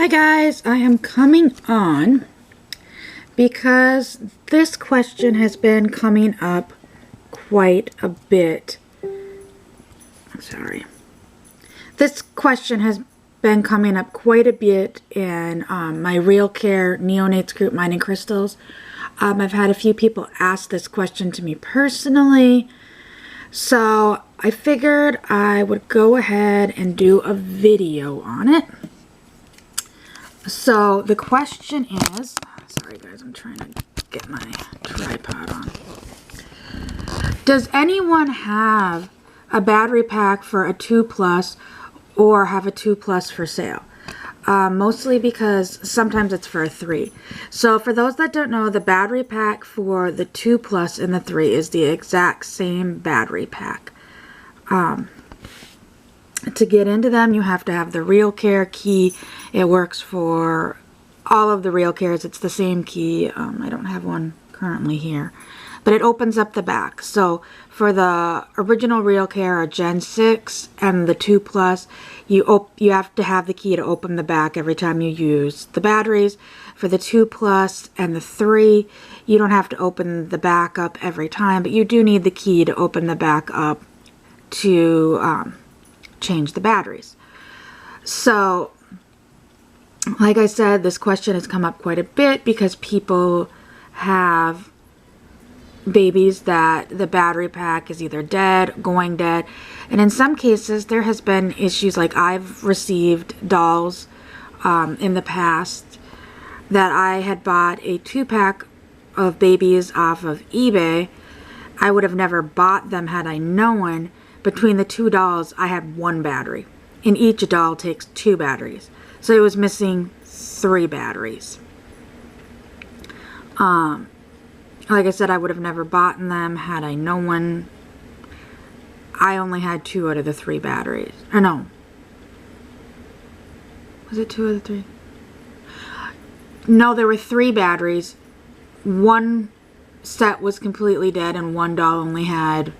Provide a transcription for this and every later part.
Hi guys, I am coming on because this question has been coming up quite a bit. Sorry. This question has been coming up quite a bit in my RealCare Neonates group, Mining Crystals. I've had a few people ask this question to me personally, so I figured I would go ahead and do a video on it. So the question is, sorry guys, I'm trying to get my tripod on. Does anyone have a battery pack for a 2 Plus or have a 2 Plus for sale? Mostly because sometimes it's for a 3. So for those that don't know, the battery pack for the 2 Plus and the 3 is the exact same battery pack. To get into them, you have to have the RealCare key. It works for all of the RealCares. It's the same key. I don't have one currently here, but it opens up the back. So for the original RealCare, Gen 6 and the 2 Plus, you have to have the key to open the back every time you use the batteries. For the 2 Plus and the 3, you don't have to open the back up every time, but you do need the key to open the back up to change the batteries. So like I said, this question has come up quite a bit because people have babies that the battery pack is either dead, going dead, and in some cases there has been issues. Like I've received dolls in the past that I had bought a 2-pack of babies off of eBay. I would have never bought them had I known. Between the 2 dolls, I had 1 battery, and each doll takes 2 batteries. So it was missing 3 batteries. Like I said, I would have never bought them had I known. I only had 2 out of the 3 batteries. Or no. Was it 2 out of the 3? No, there were 3 batteries. 1 set was completely dead, and 1 doll only had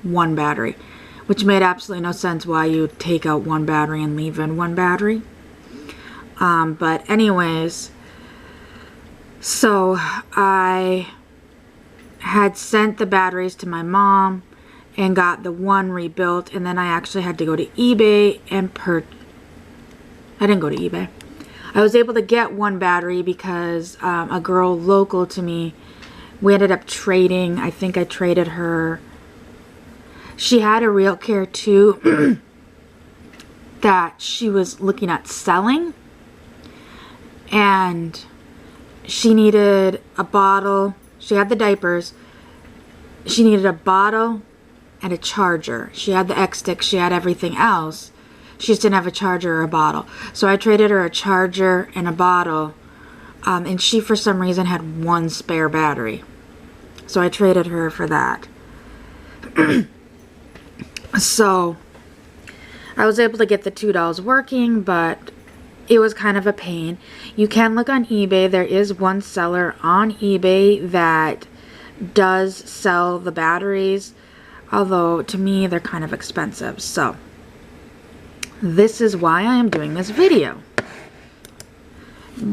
1 battery, which made absolutely no sense why you would take out 1 battery and leave in 1 battery. But anyways, so I had sent the batteries to my mom and got the 1 rebuilt, and then I actually had to go to eBay and I didn't go to eBay. I was able to get 1 battery because a girl local to me, we ended up trading. I think I traded her. She had a RealCare 2 that she was looking at selling, and she needed a bottle. She had the diapers. She needed a bottle and a charger. She had the X-Stick. She had everything else. She just didn't have a charger or a bottle. So I traded her a charger and a bottle, and she for some reason had 1 spare battery. So I traded her for that. So I was able to get the 2 dolls working, but it was kind of a pain. You can look on eBay. There is one seller on eBay that does sell the batteries, although to me they're kind of expensive. So this is why I am doing this video,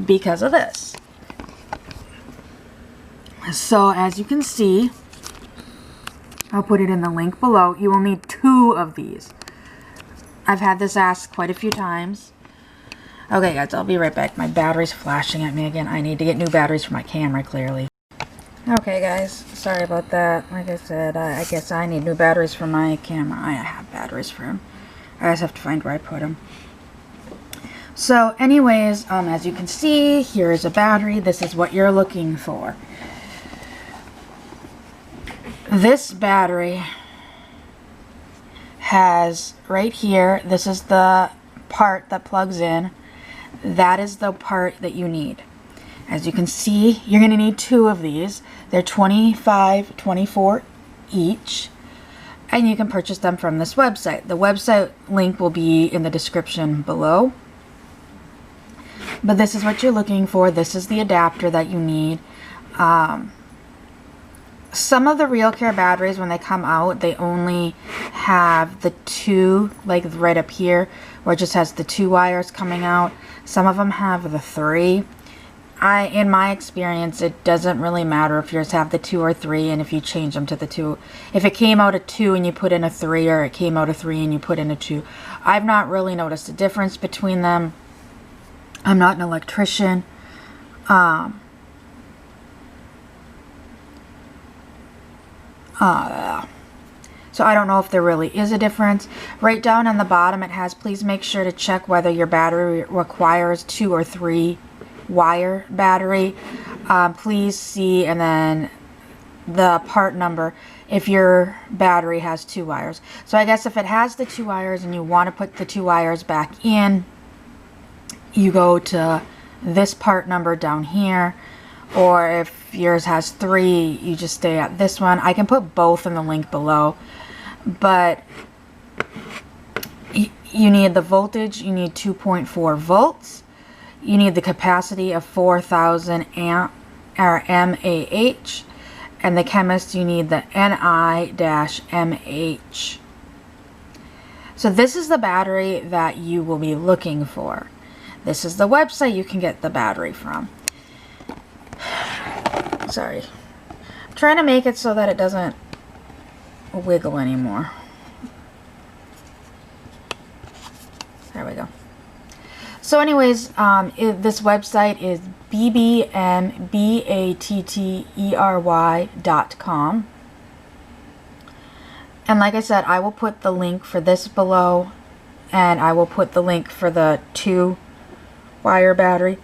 because of this. So as you can see, I'll put it in the link below. You will need 2 of these. I've had this asked quite a few times. Okay guys, I'll be right back. My battery's flashing at me again. I need to get new batteries for my camera, clearly. Okay guys, sorry about that. Like I said, I guess I need new batteries for my camera. I have batteries for them. I just have to find where I put them. So anyways, as you can see, here is a battery. This is what you're looking for. This battery has right here, this is the part that plugs in. That is the part that you need. As you can see, you're going to need 2 of these. They're $25.24 each, and you can purchase them from this website. The website link will be in the description below. But this is what you're looking for. This is the adapter that you need. Some of the RealCare batteries, when they come out, they only have the 2, like right up here, where it just has the 2 wires coming out. Some of them have the 3. In my experience, it doesn't really matter if yours have the 2 or 3, and if you change them to the 2. If it came out a 2 and you put in a 3, or it came out a 3 and you put in a 2, I've not really noticed a difference between them. I'm not an electrician. So I don't know if there really is a difference. Right down on the bottom it has, please make sure to check whether your battery requires 2 or 3 wire battery. Please see, and then the part number if your battery has 2 wires. So I guess if it has the 2 wires and you want to put the 2 wires back in, you go to this part number down here. Or if yours has 3, you just stay at this one. I can put both in the link below. But you need the voltage, you need 2.4 volts. You need the capacity of 4,000 amp or mAh. And the chemist, you need the Ni-mH. So this is the battery that you will be looking for. This is the website you can get the battery from. Sorry. I'm trying to make it so that it doesn't wiggle anymore. There we go. So anyways, this website is bbmbattery.com. And like I said, I will put the link for this below, and I will put the link for the 2 wire battery,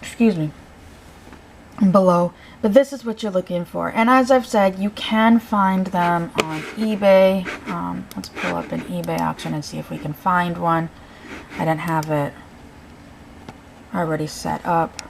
excuse me, below. But this is what you're looking for. And as I've said, you can find them on eBay. Let's pull up an eBay auction and see if we can find one. I didn't have it already set up.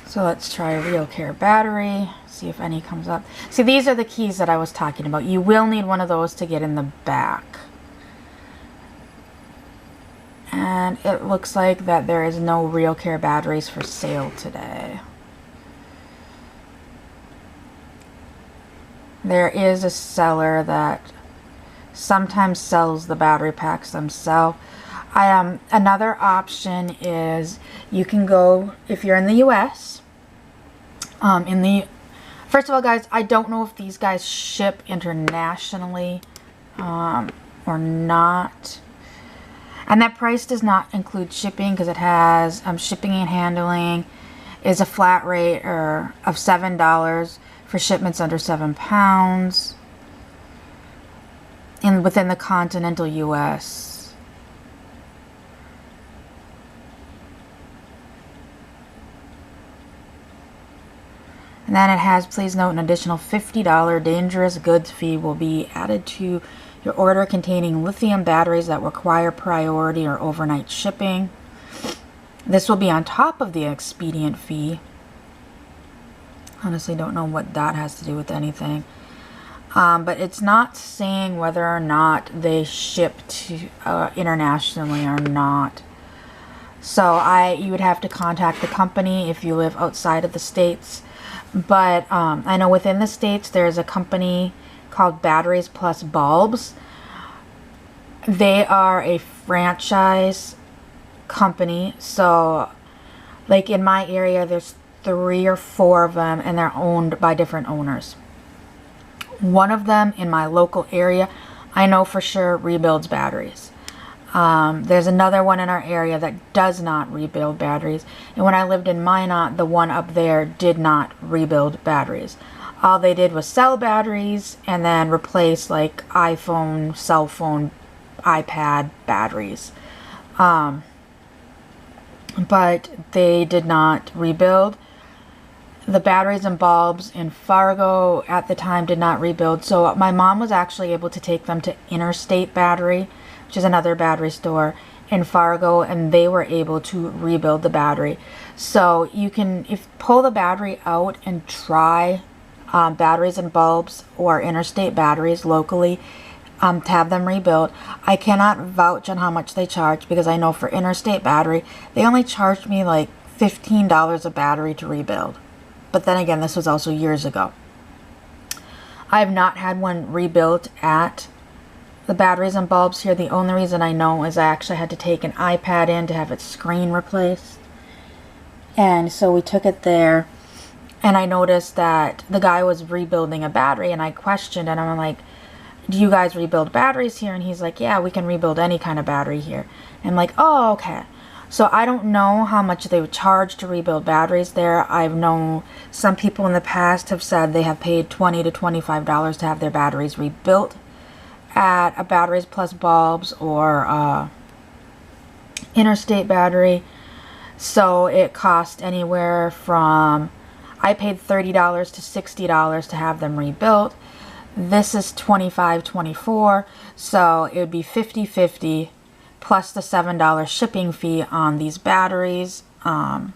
So let's try a RealCare battery, see if any comes up. See, these are the keys that I was talking about. You will need one of those to get in the back. And it looks like that there is no RealCare batteries for sale today. There is a seller that sometimes sells the battery packs themselves. Another option is you can go, if you're in the US, first of all, guys, I don't know if these guys ship internationally or not. And that price does not include shipping, because it has shipping and handling is a flat rate of $7 for shipments under 7 pounds within the continental US. And then it has, please note, an additional $50 dangerous goods fee will be added to your order containing lithium batteries that require priority or overnight shipping. This will be on top of the expedient fee. Honestly, don't know what that has to do with anything. But it's not saying whether or not they ship to internationally or not. So you would have to contact the company if you live outside of the States. But I know within the States there's a company called Batteries+Bulbs. They are a franchise company. So like in my area there's 3 or 4 of them, and they're owned by different owners. One of them in my local area, I know for sure, rebuilds batteries. There's another one in our area that does not rebuild batteries. And when I lived in Minot, the one up there did not rebuild batteries. All they did was sell batteries and then replace like iPhone, cell phone, iPad batteries. But they did not rebuild. The Batteries and Bulbs in Fargo at the time did not rebuild. So my mom was actually able to take them to InterState Battery, which is another battery store in Fargo, and they were able to rebuild the battery. So you can pull the battery out and try Batteries and Bulbs or InterState Batteries locally. to have them rebuilt. I cannot vouch on how much they charge because I know for InterState Battery, they only charged me like $15 a battery to rebuild. But then again, this was also years ago. I have not had one rebuilt at the Batteries and Bulbs here. The only reason I know is I actually had to take an iPad in to have its screen replaced. And so we took it there, and I noticed that the guy was rebuilding a battery, and I questioned, and I'm like, do you guys rebuild batteries here? And he's like, yeah, we can rebuild any kind of battery here. And I'm like, oh, okay. So I don't know how much they would charge to rebuild batteries there. I've known some people in the past have said they have paid $20 to $25 to have their batteries rebuilt at a Batteries+Bulbs or InterState Battery. So it cost anywhere from, I paid $30 to $60 to have them rebuilt. This is $25, $24, so it would be $50 plus the $7 shipping fee on these batteries. On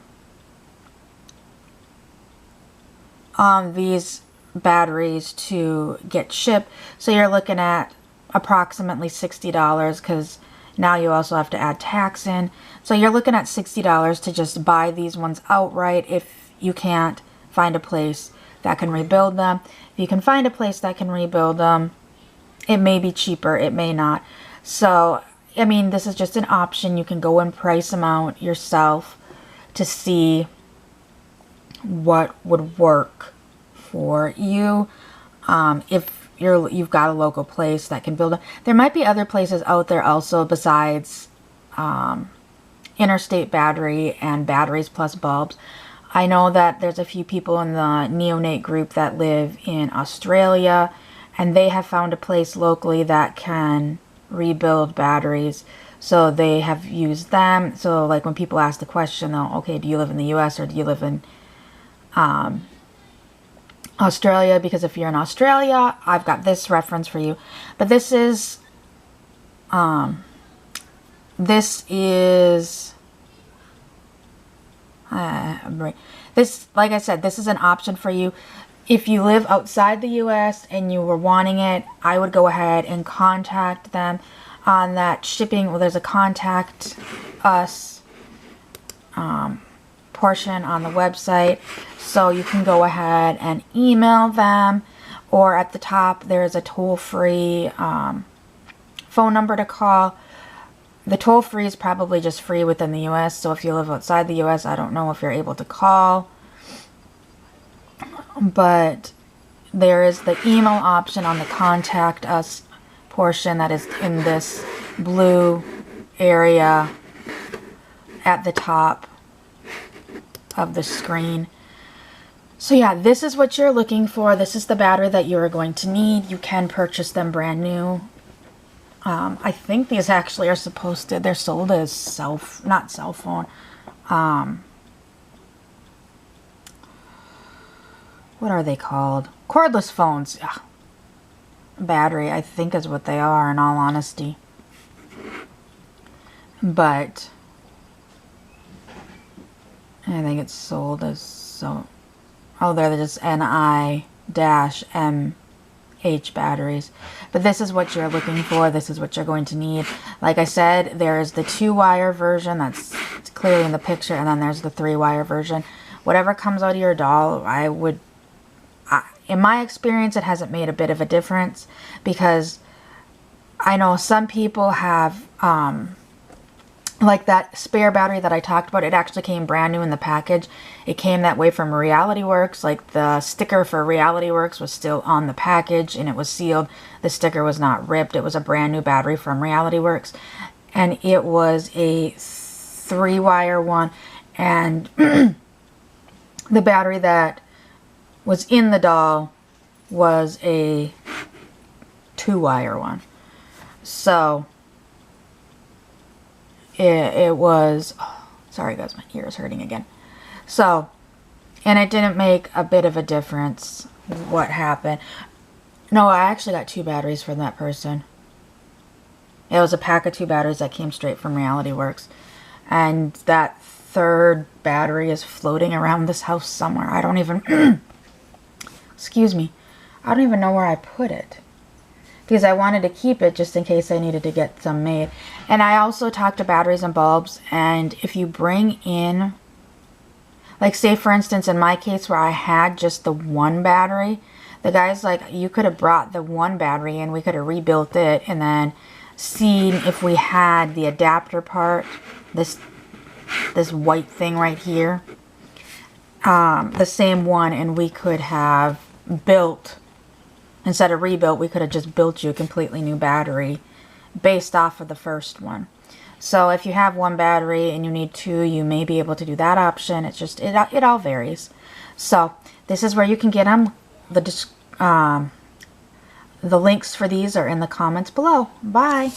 these batteries to get shipped. So you're looking at approximately $60 because now you also have to add tax in. So you're looking at $60 to just buy these ones outright if you can't find a place that can rebuild them. If you can find a place that can rebuild them, it may be cheaper, it may not. So, I mean, this is just an option. You can go and price them out yourself to see what would work for you. If you've got a local place that can build them. There might be other places out there also besides InterState Battery and Batteries+Bulbs. I know that there's a few people in the neonate group that live in Australia, and they have found a place locally that can rebuild batteries. So they have used them. So like when people ask the question, though, okay, do you live in the US or do you live in Australia? Because if you're in Australia, I've got this reference for you. But this is like I said, this is an option for you. If you live outside the US and you were wanting it, I would go ahead and contact them on that shipping. Well, there's a contact us portion on the website, so you can go ahead and email them, or at the top there's a toll-free phone number to call. The toll-free is probably just free within the US, so if you live outside the US, I don't know if you're able to call. But there is the email option on the contact us portion that is in this blue area at the top of the screen. So yeah, this is what you're looking for. This is the battery that you are going to need. You can purchase them brand new. I think these actually are supposed to, they're sold as not cell phone. What are they called? Cordless phones. Yeah. Battery, I think, is what they are, in all honesty. But I think it's sold as so. Oh, they're just NI-MH batteries. But this is what you're looking for. This is what you're going to need. Like I said, there's the 2-wire version that's clearly in the picture, and then there's the 3-wire version. Whatever comes out of your doll, in my experience, it hasn't made a bit of a difference, because I know some people have, like that spare battery that I talked about, it actually came brand new in the package. It came that way from Reality Works. Like the sticker for Reality Works was still on the package and it was sealed. The sticker was not ripped. It was a brand new battery from Reality Works. And it was a 3-wire one. And the battery that was in the doll was a 2-wire one. So it was, oh, sorry guys, my ear is hurting again. So, and it didn't make a bit of a difference what happened. No, I actually got 2 batteries from that person. It was a pack of 2 batteries that came straight from Reality Works. And that 3rd battery is floating around this house somewhere. I don't even, excuse me, I don't even know where I put it. because I wanted to keep it just in case I needed to get some made. And I also talked to Batteries and Bulbs, and if you bring in, like say for instance in my case where I had just the one battery, the guy's like, you could have brought the one battery and we could have rebuilt it and then seen if we had the adapter part, this white thing right here, the same one, and we could have built, instead of rebuilt, we could have just built you a completely new battery based off of the first one. So if you have one battery and you need two, you may be able to do that option. It's just, it all varies. So this is where you can get them. The links for these are in the comments below. Bye.